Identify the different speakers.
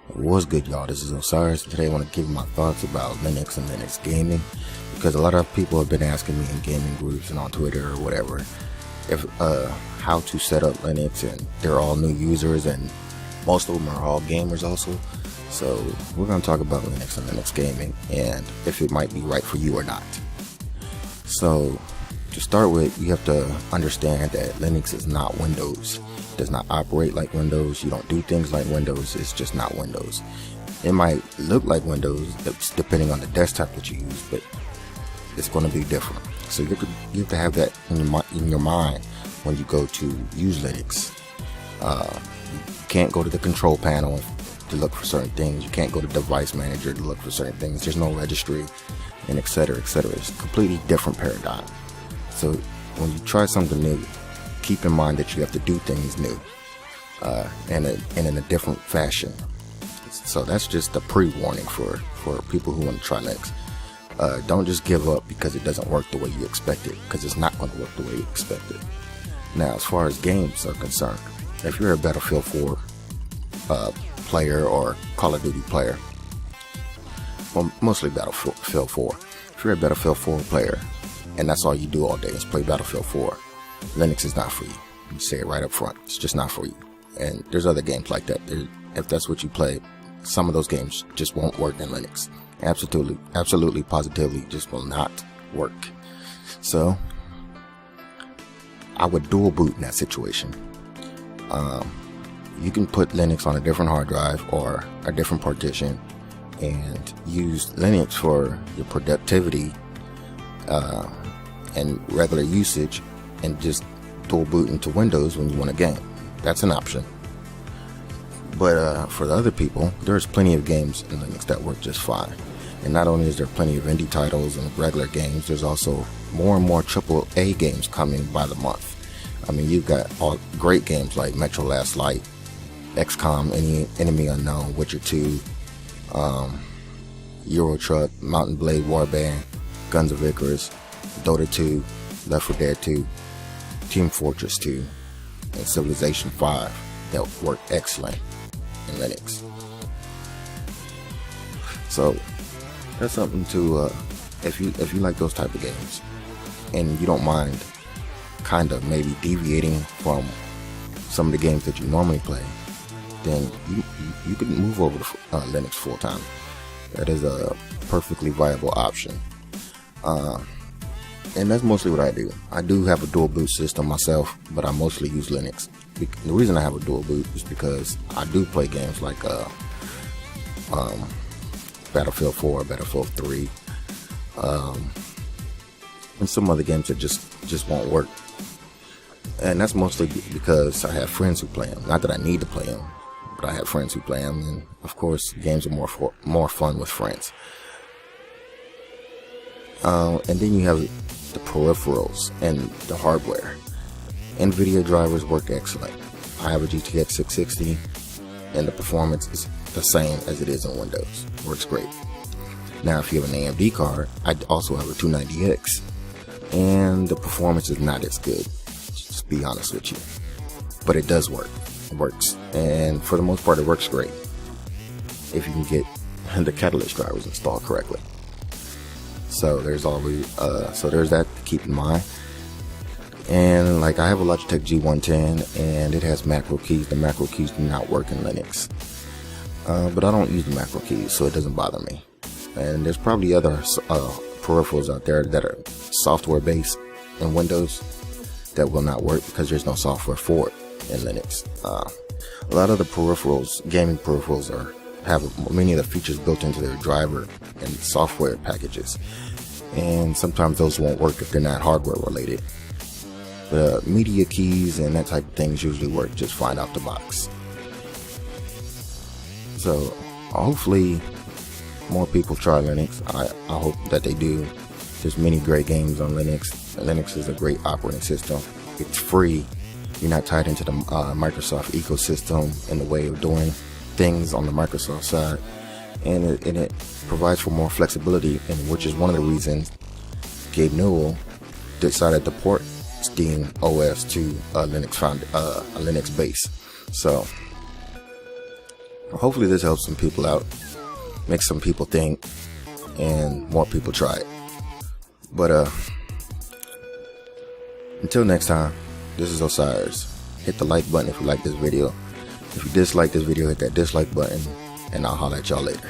Speaker 1: What's good, y'all? This is Osiris. Today I want to give my thoughts about Linux and Linux gaming, because a lot of people have been asking me in gaming groups and on Twitter or whatever if how to set up Linux, and they're all new users and most of them are all gamers also. So we're going to talk about Linux and Linux gaming and if it might be right for you or not. So to start with, you have to understand that Linux is not Windows. It does not operate like Windows. You don't do things like Windows. It's just not Windows. It might look like Windows depending on the desktop that you use, but it's going to be different. So you have to have that in your mind when you go to use Linux. You can't go to the control panel to look for certain things. You can't go to device manager to look for certain things. There's no registry, and etc. etc. It's a completely different paradigm. So when you try something new, keep in mind that you have to do things new and in a different fashion. So that's just a pre-warning for people who want to try Linux. Don't just give up because it doesn't work the way you expect it, because it's not going to work the way you expect it. Now, as far as games are concerned, if you're a Battlefield 4 player or Call of Duty player, well, mostly Battlefield 4. If you're a Battlefield 4 player and that's all you do all day is play Battlefield 4, Linux is not for you. You say it right up front. It's just not for you. And there's other games like that. If that's what you play, some of those games just won't work in Linux. Absolutely, positively, just will not work. So I would dual boot in that situation. You can put Linux on a different hard drive or a different partition and use Linux for your productivity and regular usage, and just dual boot into Windows when you want a game. That's an option. But for the other people, there's plenty of games in Linux that work just fine. And not only is there plenty of indie titles and regular games, there's also more and more AAA games coming by the month. I mean, you've got all great games like Metro Last Light, XCOM, Enemy Unknown, Witcher 2, Euro Truck, Mountain Blade Warband, Guns of Icarus, Dota 2, Left 4 Dead 2, Team Fortress 2, and Civilization 5 that work excellent in Linux. So that's something to if you like those type of games and you don't mind kind of maybe deviating from some of the games that you normally play, then you can move over to Linux full time. That is a perfectly viable option. And that's mostly what I do. I do have a dual boot system myself, but I mostly use Linux. The reason I have a dual boot is because I do play games like Battlefield 4, Battlefield 3, and some other games that just won't work. And that's mostly because I have friends who play them. Not that I need to play them, but I have friends who play them, and of course, games are more fun with friends. And then you have the peripherals and the hardware. NVIDIA drivers work excellent. I have a GTX 660, and the performance is the same as it is in Windows. Works great. Now, if you have an AMD card, I also have a 290X, and the performance is not as good. Just be honest with you. But it does work. It works. And for the most part, it works great if you can get the Catalyst drivers installed correctly. So there's always there's that to keep in mind. And like, I have a Logitech G110 and it has macro keys. The macro keys do not work in Linux, but I don't use the macro keys, so it doesn't bother me. And there's probably other peripherals out there that are software based in Windows that will not work because there's no software for it in Linux. A lot of the peripherals, gaming peripherals, have many of the features built into their driver and software packages, and sometimes those won't work if they're not hardware related. But media keys and that type of things usually work just fine out the box. So hopefully more people try Linux. I hope that they do. There's many great games on Linux. Linux is a great operating system. It's free. You're not tied into the Microsoft ecosystem in the way of doing things on the Microsoft side, and it provides for more flexibility, and which is one of the reasons Gabe Newell decided to port Steam OS to a Linux base. So hopefully this helps some people out, makes some people think, and more people try it. But until next time, this is Osiris. Hit the like button if you like this video. If you dislike this video, hit that dislike button, and I'll holler at y'all later.